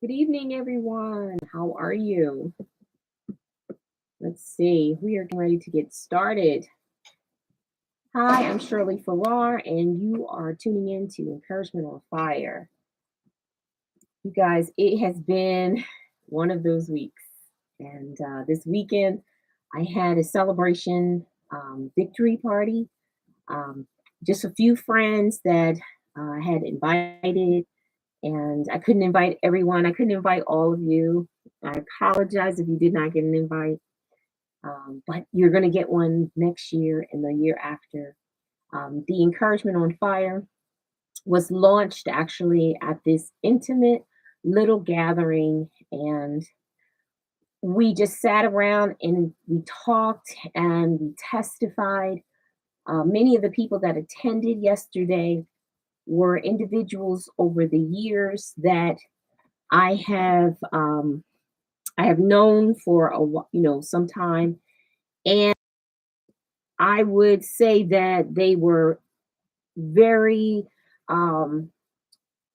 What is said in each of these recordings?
Good evening, everyone. How are you? Let's see. We are getting ready to get started. Hi, I'm Shirley Farrar, and you are tuning in to Encouragement on Fire. You guys, it has been one of those weeks. And this weekend, I had a celebration victory party. Um, just a few friends that I had invited, and I couldn't invite everyone. I couldn't invite all of you. I apologize if you did not get an invite. But you're going to get one next year and the year after. The Encouragement on Fire was launched actually at this intimate little gathering, and we just sat around and we talked and we testified. Many of the people that attended yesterday were individuals over the years that I have um, I have known for some time, and I would say that they were very um,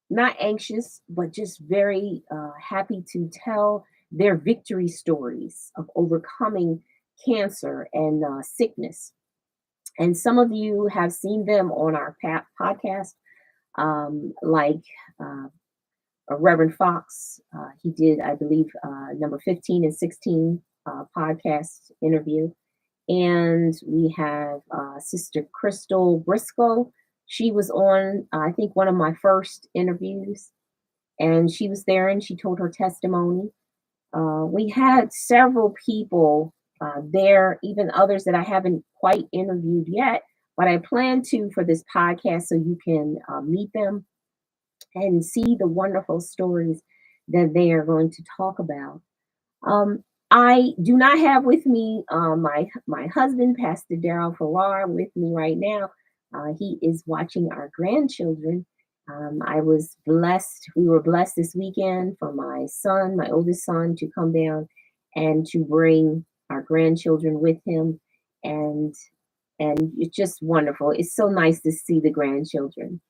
not anxious, but just very happy to tell their victory stories of overcoming cancer and sickness. And some of you have seen them on our podcast, like uh, Reverend Fox. He did, I believe, number 15 and 16 podcast interview. And we have Sister Crystal Briscoe. She was on, I think, one of my first interviews, and she was there and she told her testimony. We had several people there, even others that I haven't quite interviewed yet, but I plan to for this podcast so you can meet them and see the wonderful stories that they are going to talk about. Um, I do not have with me my husband, Pastor Daryl Farrar, with me right now. He is watching our grandchildren. I was blessed. We were blessed this weekend for my son, my oldest son, to come down and to bring our grandchildren with him, and it's just wonderful. It's so nice to see the grandchildren.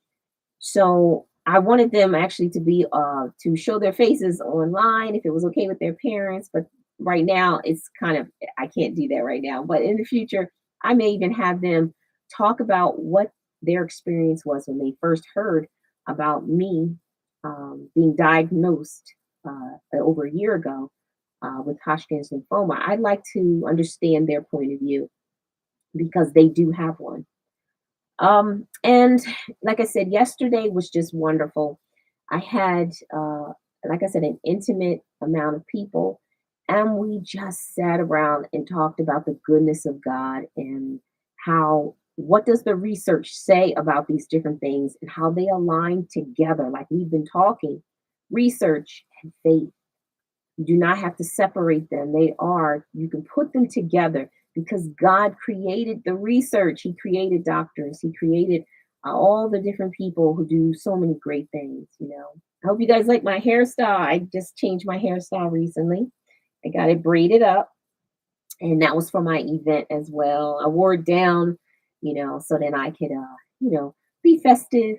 So I wanted them actually to be to show their faces online if it was okay with their parents, but right now it's kind of I can't do that right now. But in the future, I may even have them talk about what their experience was when they first heard about me being diagnosed over a year ago with Hodgkin's lymphoma. I'd like to understand their point of view because they do have one. And like I said, yesterday was just wonderful. I had, like I said, an intimate amount of people, and we just sat around and talked about the goodness of God and how, what does the research say about these different things and how they align together, like we've been talking, research and faith. You do not have to separate them. You can put them together because God created the research. He created doctors. He created all the different people who do so many great things. I hope you guys like my hairstyle. I just changed my hairstyle recently. I got it braided up, and that was for my event as well. I wore it down, so then I could, be festive.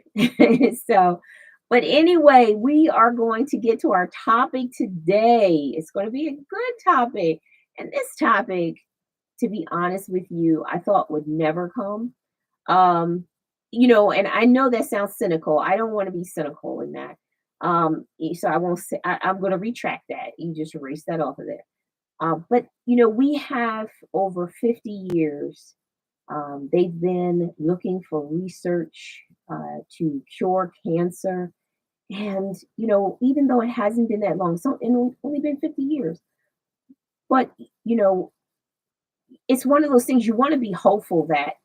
So, but anyway, we are going to get to our topic today. It's going to be a good topic. And this topic, to be honest with you, I thought would never come. Um, and I know that sounds cynical. I don't want to be cynical in that. So I won't say, I'm going to retract that. You just erase that off of there. But we have over 50 years. They've been looking for research to cure cancer. And even though it hasn't been that long, it's only been 50 years, but, you know, it's one of those things you want to be hopeful that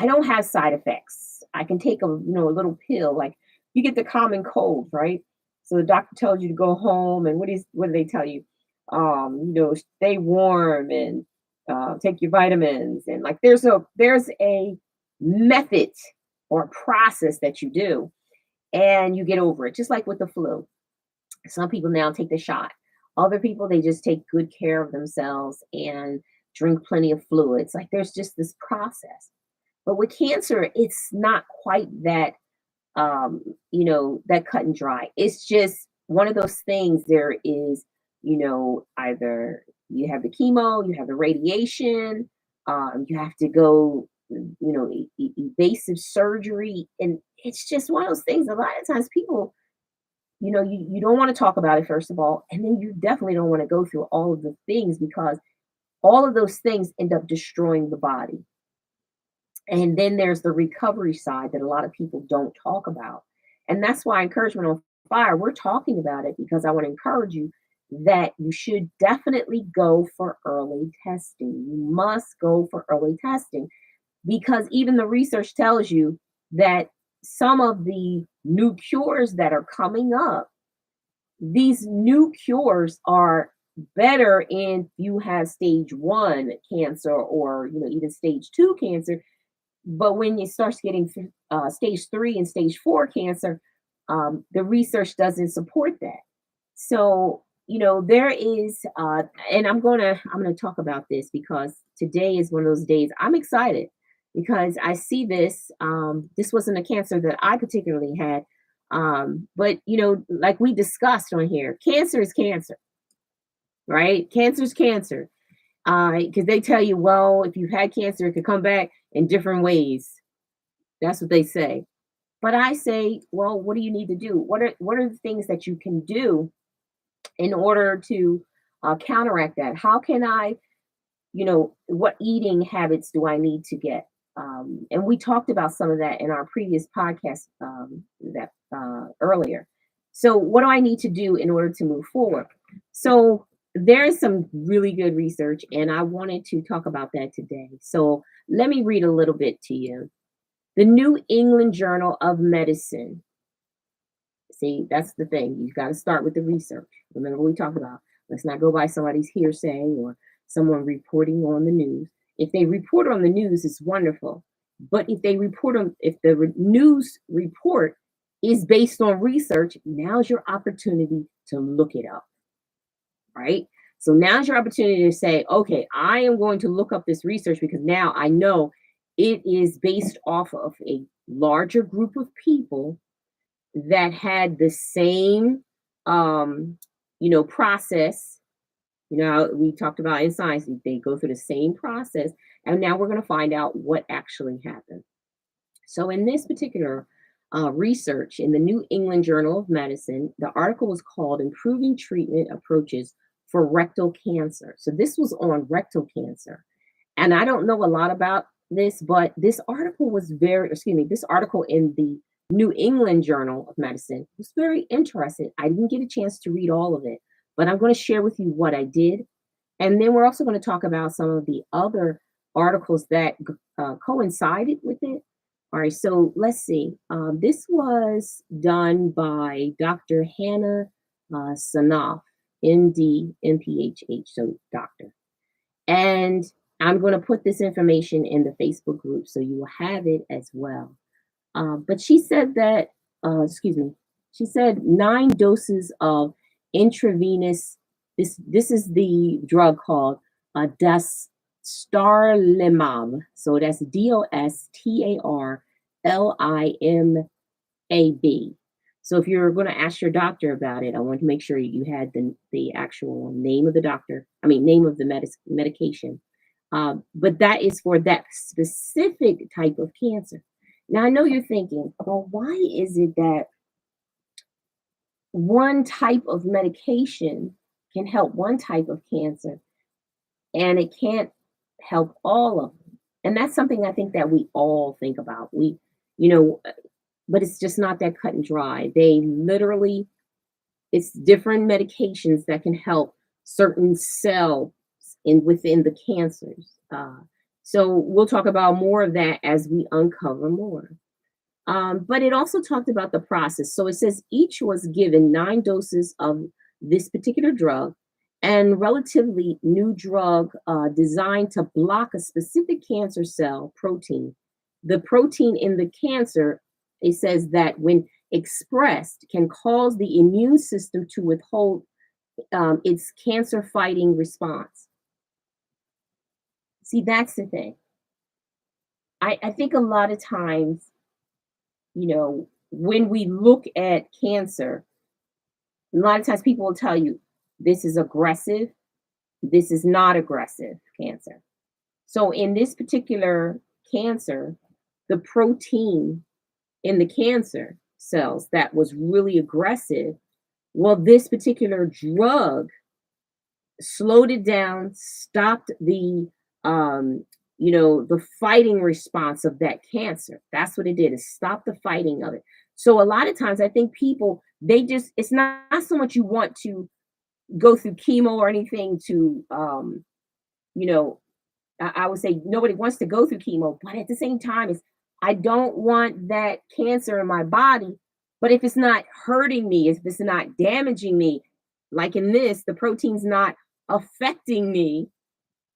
I don't have side effects. I can take a little pill, like you get the common cold, right? So the doctor tells you to go home, and what do they tell you? Stay warm and take your vitamins, and like there's a method or process that you do, and you get over it. Just like with the flu, some people now take the shot. Other people they just take good care of themselves and drink plenty of fluids. Like there's just this process. But with cancer, it's not quite that that cut and dry. It's just one of those things there is, either you have the chemo, you have the radiation, you have to go, evasive surgery. And it's just one of those things. A lot of times people, you don't want to talk about it, first of all. And then you definitely don't want to go through all of the things because all of those things end up destroying the body. And then there's the recovery side that a lot of people don't talk about. And that's why Encouragement on Fire, we're talking about it because I want to encourage you that you should definitely go for early testing. You must go for early testing because even the research tells you that some of the new cures that are coming up, these new cures are better if you have stage one cancer or even stage two cancer. But when it starts getting stage three and stage four cancer, the research doesn't support that. So there is, and I'm gonna talk about this because today is one of those days I'm excited because I see this. This wasn't a cancer that I particularly had, but like we discussed on here, cancer is cancer, right? Cancer is cancer. Because they tell you, well, if you've had cancer, it could come back in different ways. That's what they say. But I say, well, what do you need to do? What are the things that you can do in order to counteract that? How can I, what eating habits do I need to get? And we talked about some of that in our previous podcast that earlier. So, what do I need to do in order to move forward? So, there is some really good research, and I wanted to talk about that today. So, let me read a little bit to you. The New England Journal of Medicine. See, that's the thing. You got to start with the research. Remember what we talked about. Let's not go by somebody's hearsay or someone reporting on the news. If they report on the news, it's wonderful. But if the news report is based on research, now's your opportunity to look it up, right? So now's your opportunity to say, okay, I am going to look up this research because now I know it is based off of a larger group of people that had the same process. We talked about in science, they go through the same process, and now we're going to find out what actually happened. So in this particular research in the New England Journal of Medicine, the article was called Improving Treatment Approaches for Rectal Cancer. So this was on rectal cancer. And I don't know a lot about this, but this article this article in the New England Journal of Medicine was very interesting. I didn't get a chance to read all of it, but I'm going to share with you what I did. And then we're also going to talk about some of the other articles that coincided with it. All right, so let's see. This was done by Dr. Hannah Sanoff, MD, MPHH, so doctor. And I'm going to put this information in the Facebook group so you will have it as well. But she said that, she said 9 doses of intravenous, this is the drug called dostarlimab. So that's DOSTARLIMAB. So if you're going to ask your doctor about it, I want to make sure you had the actual name of the doctor, name of the medication. But that is for that specific type of cancer. Now, I know you're thinking, well, why is it that one type of medication can help one type of cancer and it can't help all of them? And that's something I think that we all think about. But it's just not that cut and dry. It's different medications that can help certain cells within the cancers. So we'll talk about more of that as we uncover more. But it also talked about the process. So it says each was given 9 doses of this particular drug and relatively new drug designed to block a specific cancer cell protein. The protein in the cancer, it says that when expressed, can cause the immune system to withhold its cancer fighting response. See, that's the thing. I think a lot of times, when we look at cancer, A lot of times people will tell you this is aggressive, this is not aggressive cancer. So in this particular cancer, the protein in the cancer cells that was really aggressive, well, this particular drug slowed it down, stopped the fighting response of that cancer. That's what it did, is stop the fighting of it. So a lot of times I think people, they just, it's not so much you want to go through chemo or anything to you know, I would say nobody wants to go through chemo, but at the same time, it's, I don't want that cancer in my body. But if it's not hurting me, if it's not damaging me, like in this, the protein's not affecting me,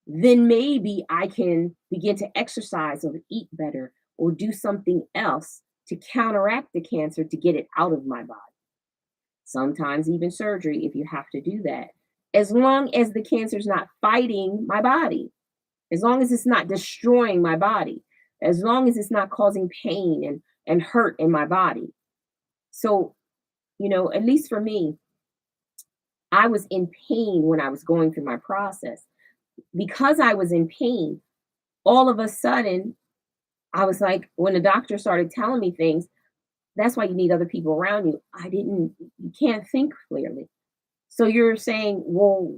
then maybe I can begin to exercise or eat better or do something else to counteract the cancer to get it out of my body. Sometimes even surgery if you have to do that. As long as the cancer's not fighting my body, as long as it's not destroying my body, as long as it's not causing pain and hurt in my body. So, at least for me, I was in pain when I was going through my process. Because I was in pain, all of a sudden, I was like, when the doctor started telling me things, that's why you need other people around you. You can't think clearly. So you're saying, well,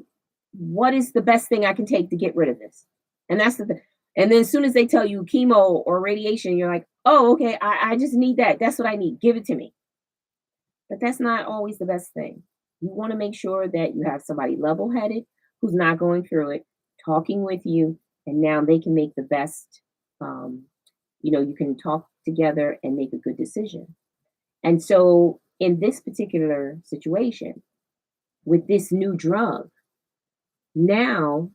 what is the best thing I can take to get rid of this? And that's the thing. And then as soon as they tell you chemo or radiation, you're like, oh, okay, I just need that. That's what I need. Give it to me. But that's not always the best thing. You want to make sure that you have somebody level headed who's not going through it, talking with you, and now they can make the best, you can talk together and make a good decision. And so in this particular situation, with this new drug, now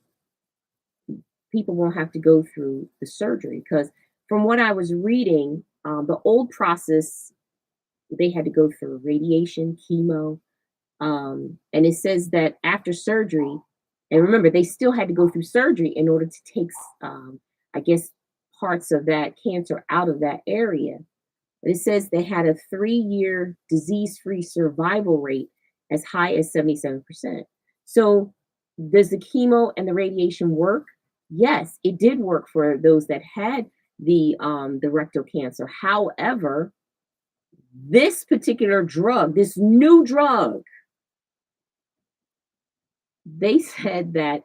people won't have to go through the surgery because from what I was reading, the old process, they had to go through radiation, chemo, and it says that after surgery, and remember, they still had to go through surgery in order to take, I guess, parts of that cancer out of that area. But it says they had a 3-year disease-free survival rate as high as 77%. So does the chemo and the radiation work? Yes, it did work for those that had the rectal cancer. However, this particular drug, this new drug, they said that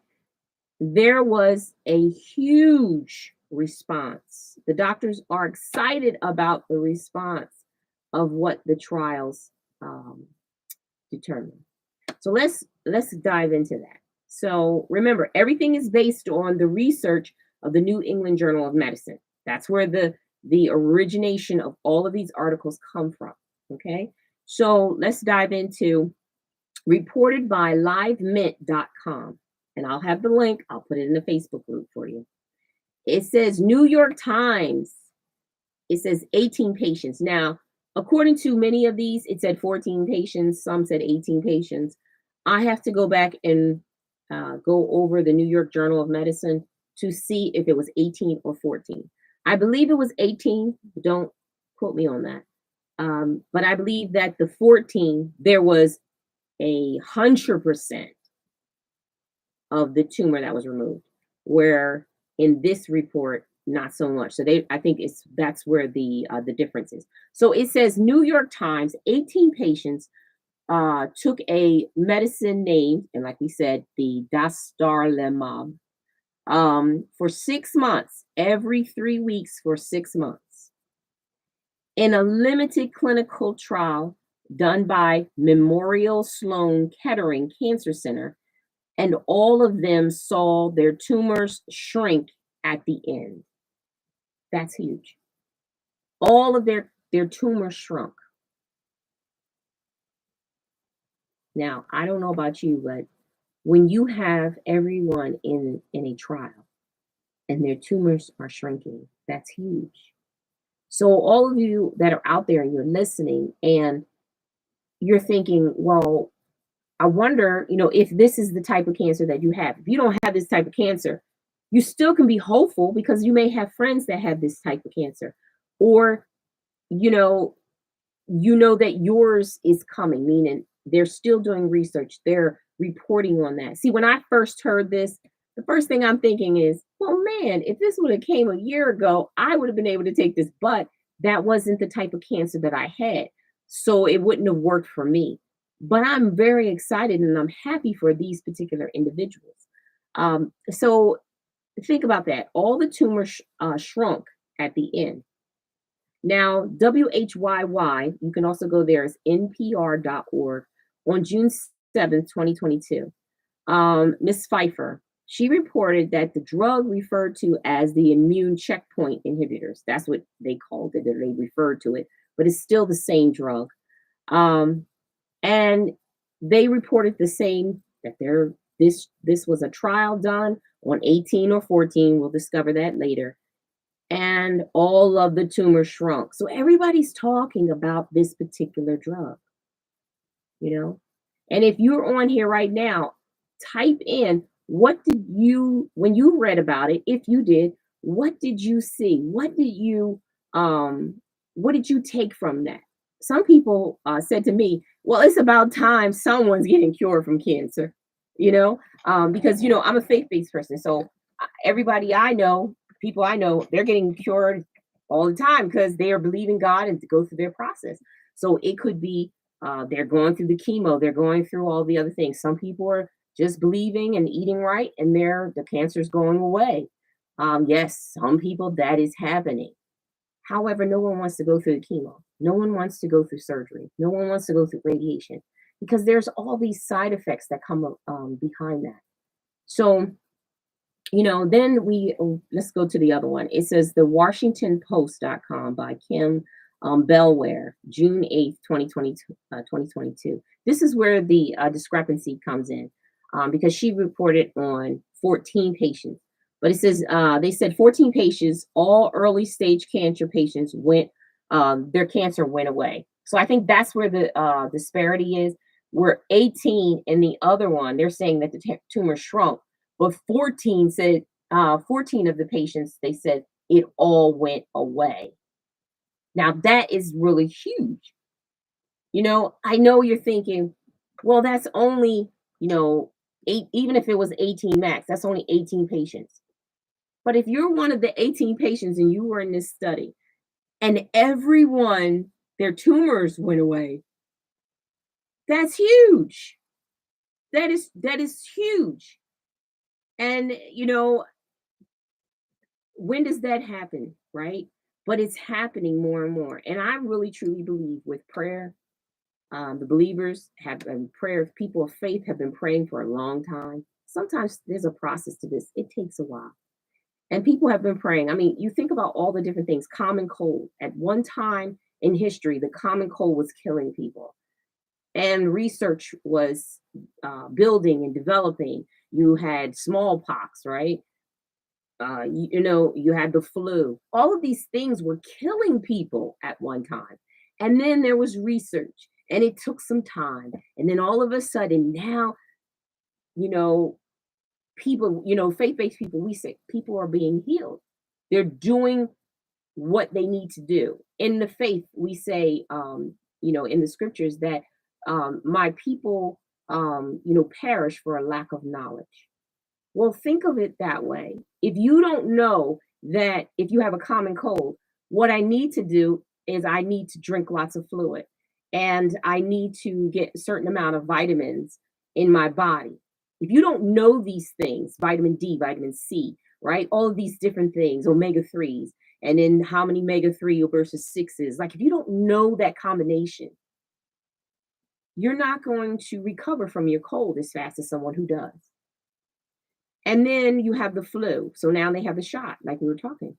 there was a huge response. The doctors are excited about the response of what the trials determine. So let's dive into that. So remember, everything is based on the research of the New England Journal of Medicine. That's where the origination of all of these articles come from. Okay, so let's dive into reported by livemint.com. And I'll have the link. I'll put it in the Facebook group for you. It says New York Times. It says 18 patients. Now, according to many of these, it said 14 patients. Some said 18 patients. I have to go back and go over the New York Journal of Medicine to see if it was 18 or 14. I believe it was 18. Don't quote me on that. But I believe that the 14, there was 100% of the tumor that was removed, where in this report, not so much. So I think that's where the difference is. So it says New York Times, 18 patients took a medicine named, and like we said, the dostarlimab, for 6 months, every 3 weeks for 6 months, in a limited clinical trial done by Memorial Sloan Kettering Cancer Center, and all of them saw their tumors shrink at the end. That's huge. All of their tumors shrunk. Now, I don't know about you, but when you have everyone in a trial and their tumors are shrinking, that's huge. So all of you that are out there and you're listening and you're thinking, well, I wonder, if this is the type of cancer that you have. If you don't have this type of cancer, you still can be hopeful because you may have friends that have this type of cancer. Or, you know that yours is coming, meaning They're still doing research. They're reporting on that. See, when I first heard this, the first thing I'm thinking is, well, man, if this would have came a year ago, I would have been able to take this, but that wasn't the type of cancer that I had. So it wouldn't have worked for me. But I'm very excited and I'm happy for these particular individuals. So think about that. All the tumors shrunk at the end. Now, WHYY, you can also go there, is npr.org on June 7th, 2022. Miss Pfeiffer, she reported that the drug referred to as the immune checkpoint inhibitors, that's what they called it, or they referred to it, but it's still the same drug. Um, and they reported the same that this was a trial done on 18 or 14. We'll discover that later. And all of the tumors shrunk. So everybody's talking about this particular drug, you know. And if you're on here right now, type in what did you, when you read about it, if you did, what did you see? What did you take from that? Some people said to me, well, it's about time someone's getting cured from cancer, because I'm a faith-based person. So everybody I know, people I know, they're getting cured all the time because they are believing God and to go through their process. So it could be they're going through the chemo, they're going through all the other things. Some people are just believing and eating right, and the cancer's going away. Yes, some people that is happening. However, no one wants to go through the chemo. No one wants to go through surgery. No one wants to go through radiation because there's all these side effects that come behind that. So, then let's go to the other one. It says the WashingtonPost.com by Kim Bellware, June 8th, 2022. This is where the discrepancy comes in because she reported on 14 patients. But it says they said 14 patients, all early stage cancer patients their cancer went away. So I think that's where the disparity is. We're 18 in the other one. They're saying that the tumor shrunk, but 14 of the patients, they said it all went away. Now that is really huge. I know you're thinking, well, that's only, even if it was 18 max, that's only 18 patients. But if you're one of the 18 patients and you were in this study and everyone, their tumors went away, that's huge. That is huge. And, when does that happen, right? But it's happening more and more. And I really truly believe with prayer, the believers have been prayer, people of faith have been praying for a long time. Sometimes there's a process to this. It takes a while. And people have been praying. I mean, you think about all the different things. Common cold. At one time in history, the common cold was killing people. And research was building and developing. You had smallpox, right? You had the flu. All of these things were killing people at one time. And then there was research and it took some time. And then all of a sudden now, people, faith-based people, we say people are being healed. They're doing what they need to do. In the faith, we say, in the scriptures that my people, perish for a lack of knowledge. Well, think of it that way. If you don't know that if you have a common cold, what I need to do is I need to drink lots of fluid and I need to get a certain amount of vitamins in my body. If you don't know these things, vitamin D, vitamin C, right? All of these different things, omega 3s, and then how many omega 3 versus 6s. Like if you don't know that combination, you're not going to recover from your cold as fast as someone who does. And then you have the flu. So now they have the shot, like we were talking.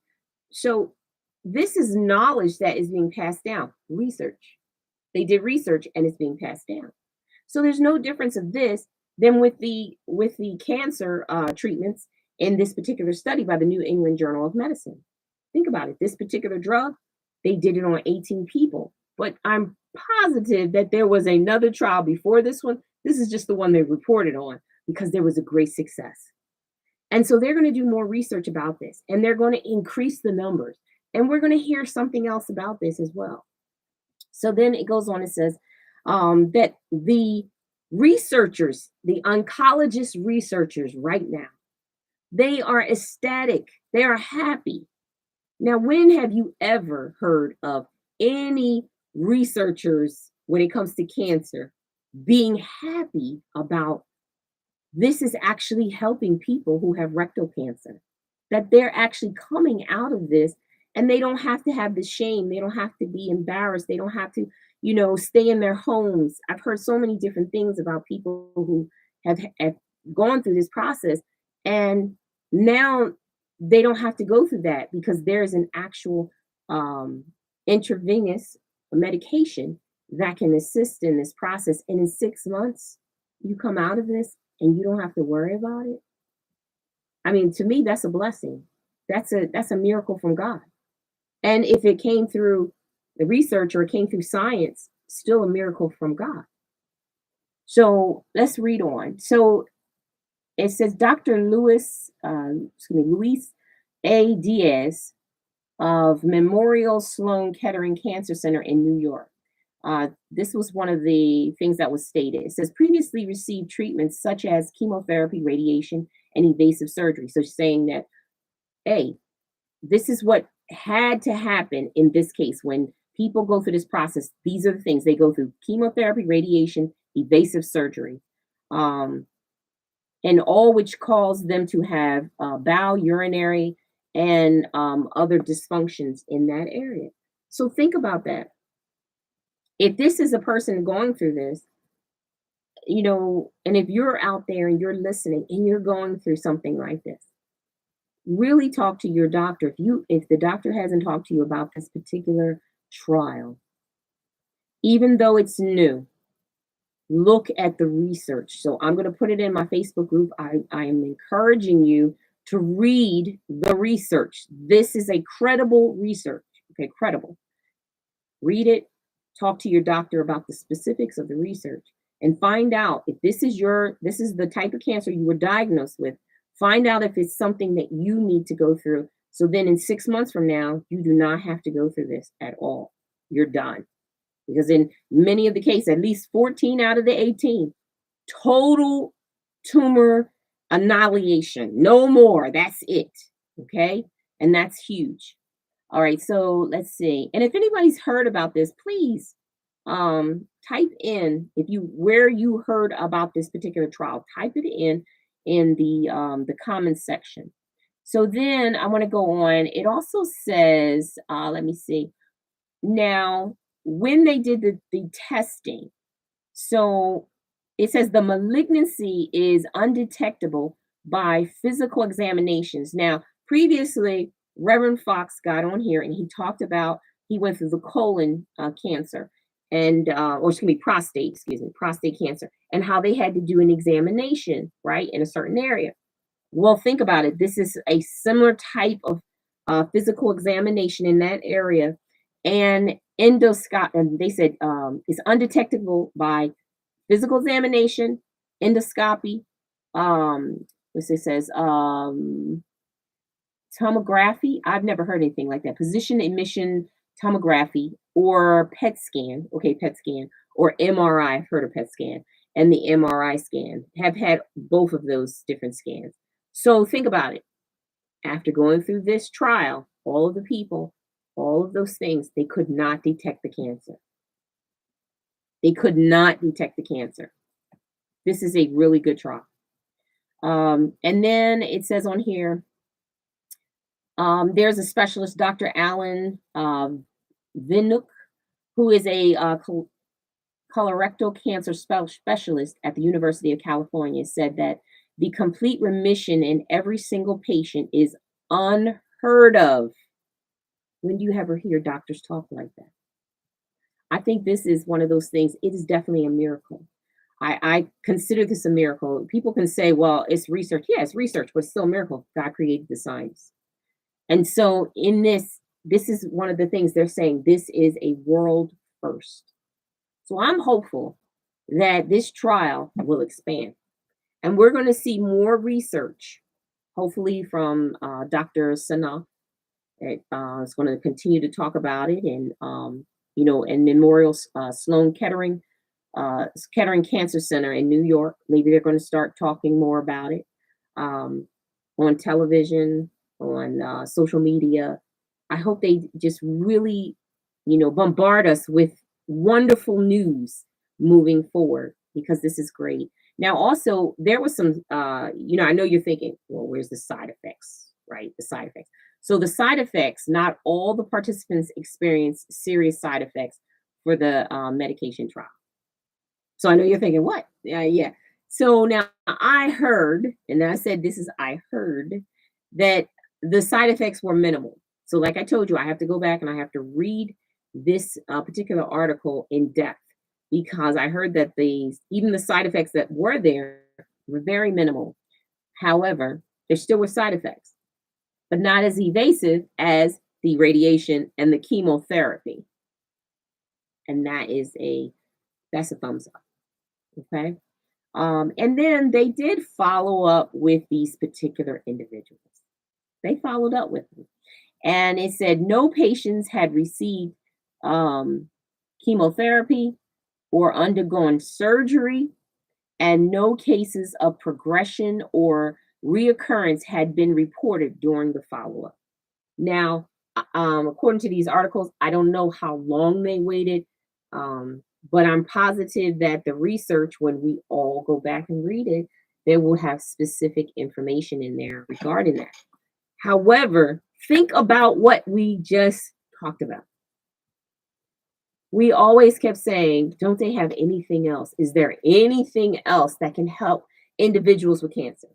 So this is knowledge that is being passed down. Research. They did research and it's being passed down. So there's no difference of this than with the cancer treatments in this particular study by the New England Journal of Medicine. Think about it. This particular drug, they did it on 18 people. But I'm positive that there was another trial before this one. This is just the one they reported on because there was a great success. And so they're going to do more research about this and they're going to increase the numbers. And we're going to hear something else about this as well. So then it goes on, it says, that the researchers, the oncologist researchers right now, they are ecstatic. They are happy. Now, when have you ever heard of any researchers when it comes to cancer being happy about this is actually helping people who have rectal cancer? That they're actually coming out of this and they don't have to have the shame. They don't have to be embarrassed. They don't have to, stay in their homes. I've heard so many different things about people who have gone through this process and now they don't have to go through that because there's an actual um, intravenous medication that can assist in this process. And in 6 months, you come out of this and you don't have to worry about it. I mean, to me, that's a blessing. That's a miracle from God. And if it came through the research or it came through science, still a miracle from God. So let's read on. So it says Dr. Luis A. Diaz of Memorial Sloan Kettering Cancer Center in New York. This was one of the things that was stated. It says previously received treatments such as chemotherapy, radiation, and invasive surgery. So saying that, hey, this is what had to happen in this case when people go through this process. These are the things they go through: chemotherapy, radiation, invasive surgery, um, and all which cause them to have bowel, urinary, and other dysfunctions in that area. So think about that. If this is a person going through this, and if you're out there and you're listening and you're going through something like this, really talk to your doctor. If the doctor hasn't talked to you about this particular trial, even though it's new, look at the research. So I'm going to put it in my Facebook group. I am encouraging you to read the research. This is a credible research. Okay, credible. Read it, talk to your doctor about the specifics of the research, and find out if this is the type of cancer you were diagnosed with. Find out if it's something that you need to go through. So then in 6 months from now, you do not have to go through this at all. You're done. Because in many of the cases, at least 14 out of the 18, total tumor annihilation. No more. That's it. Okay. And that's huge. All right, so let's see. And if anybody's heard about this, please type in where you heard about this particular trial. Type it in the comments section. So then I want to go on. It also says, let me see. Now, when they did the testing, so it says the malignancy is undetectable by physical examinations. Now, previously, Reverend Fox got on here and he talked about he went through the colon cancer and or excuse me, prostate cancer, and how they had to do an examination, right, in a certain area. Well, think about it. This is a similar type of physical examination in that area, and endoscope. And they said it's undetectable by physical examination, endoscopy, what's it says, tomography. I've never heard anything like that. Position emission tomography or PET scan. Okay, PET scan or MRI. I've heard of PET scan and the MRI scan. Have had both of those different scans. So think about it. After going through this trial, all of the people, all of those things, they could not detect the cancer. They could not detect the cancer. This is a really good trial. And then it says on here, there's a specialist, Dr. Alan Vinuk, who is a colorectal cancer specialist at the University of California, said that the complete remission in every single patient is unheard of. When do you ever hear doctors talk like that? I think this is one of those things. It is definitely a miracle. I consider this a miracle. People can say, well, it's research. Yeah, it's research, but it's still a miracle. God created the science. And so in this is one of the things they're saying, this is a world first. So I'm hopeful that this trial will expand. And we're going to see more research, hopefully from Dr. Sana. It's going to continue to talk about it. And, and Memorial Sloan Kettering Kettering Cancer Center in New York. Maybe they're going to start talking more about it um, on television, on social media. I hope they just really, bombard us with wonderful news moving forward because this is great. Now, also, there was some, I know you're thinking, well, where's the side effects, right? The side effects. So, the side effects, not all the participants experienced serious side effects for the medication trial. So I know you're thinking, what? Yeah, yeah. So now I heard, and I said this is I heard that the side effects were minimal. So like I told you, I have to go back and I have to read this particular article in depth because I heard that even the side effects that were there were very minimal. However, there still were side effects, but not as evasive as the radiation and the chemotherapy. And that's a thumbs up. Okay. And then they did follow up with these particular individuals. They followed up with them. And it said no patients had received um, chemotherapy or undergone surgery, and no cases of progression or reoccurrence had been reported during the follow up. Now, according to these articles, I don't know how long they waited, but I'm positive that the research, when we all go back and read it, they will have specific information in there regarding that. However, think about what we just talked about. We always kept saying, don't they have anything else? Is there anything else that can help individuals with cancer?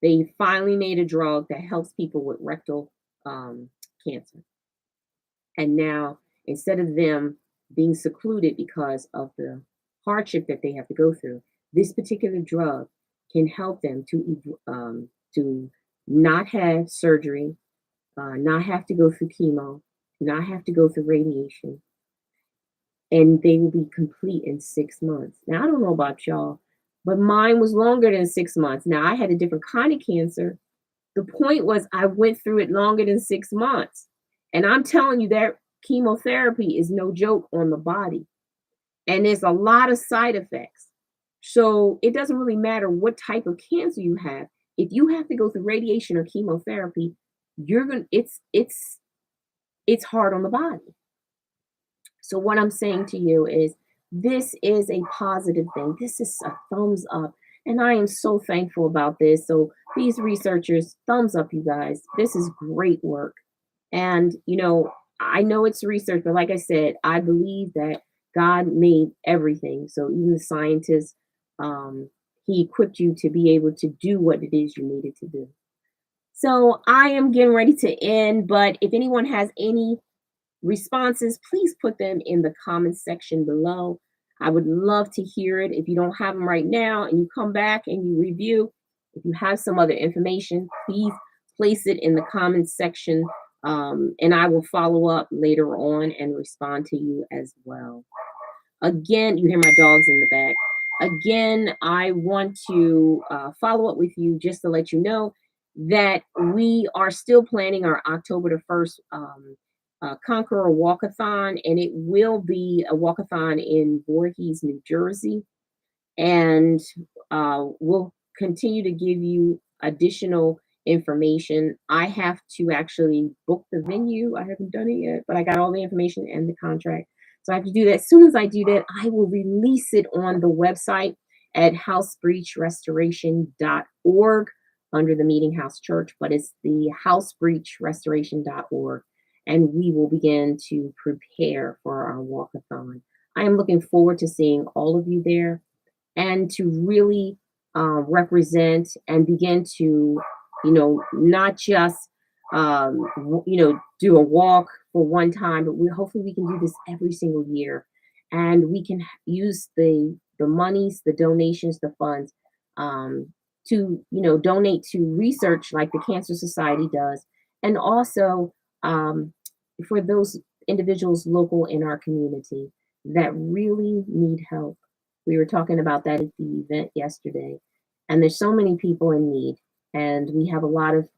They finally made a drug that helps people with rectal cancer. And now, instead of them being secluded because of the hardship that they have to go through, this particular drug can help them to not have surgery, not have to go through chemo, not have to go through radiation, and they will be complete in 6 months. Now, I don't know about y'all, but mine was longer than 6 months. Now, I had a different kind of cancer. The point was, I went through it longer than 6 months. And I'm telling you that chemotherapy is no joke on the body. And there's a lot of side effects. So it doesn't really matter what type of cancer you have. If you have to go through radiation or chemotherapy, it's hard on the body. So what I'm saying to you is this is a positive thing. This is a thumbs up. And I am so thankful about this. So these researchers, thumbs up, you guys. This is great work. And, I know it's research, but like I said, I believe that God made everything. So even the scientists, he equipped you to be able to do what it is you needed to do. So I am getting ready to end, but if anyone has any responses, please put them in the comments section below. I would love to hear it. If you don't have them right now and you come back and you review, if you have some other information, please place it in the comments section, and I will follow up later on and respond to you as well. Again, you hear my dogs in the back. Again, I want to follow up with you just to let you know that we are still planning our October the 1st Conqueror Walkathon, and it will be a walkathon in Voorhees, New Jersey. And we'll continue to give you additional information. I have to actually book the venue. I haven't done it yet, but I got all the information and the contract. So I have to do that. As soon as I do that, I will release it on the website at housebreachrestoration.org under the Meeting House Church, but it's the housebreachrestoration.org. And we will begin to prepare for our walkathon. I am looking forward to seeing all of you there and to really represent and begin to, not just, do a walk for one time, but hopefully we can do this every single year. And we can use the monies, the donations, the funds to, donate to research like the Cancer Society does. And also for those individuals local in our community that really need help. We were talking about that at the event yesterday. And there's so many people in need. And we have a lot of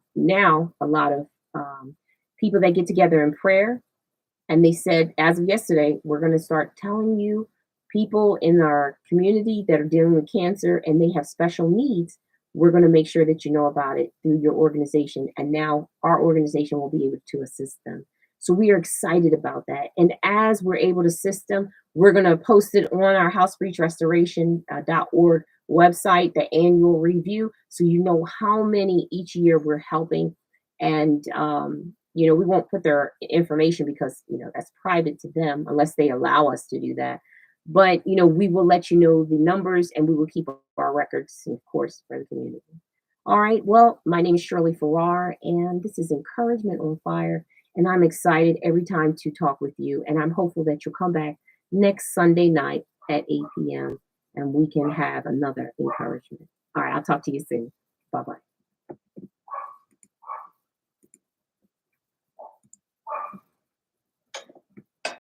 people that get together in prayer. And they said, as of yesterday, we're going to start telling you people in our community that are dealing with cancer and they have special needs, we're going to make sure that you know about it through your organization. And now our organization will be able to assist them. So we are excited about that. And as we're able to assist them, we're going to post it on our housebreachrestoration.org website, the annual review, so you know how many each year we're helping. And, we won't put their information because, that's private to them unless they allow us to do that. But, we will let you know the numbers and we will keep our records, of course, for the community. All right. Well, my name is Shirley Farrar, and this is Encouragement on Fire. And I'm excited every time to talk with you. And I'm hopeful that you'll come back next Sunday night at 8 p.m. and we can have another encouragement. All right. I'll talk to you soon. Bye bye.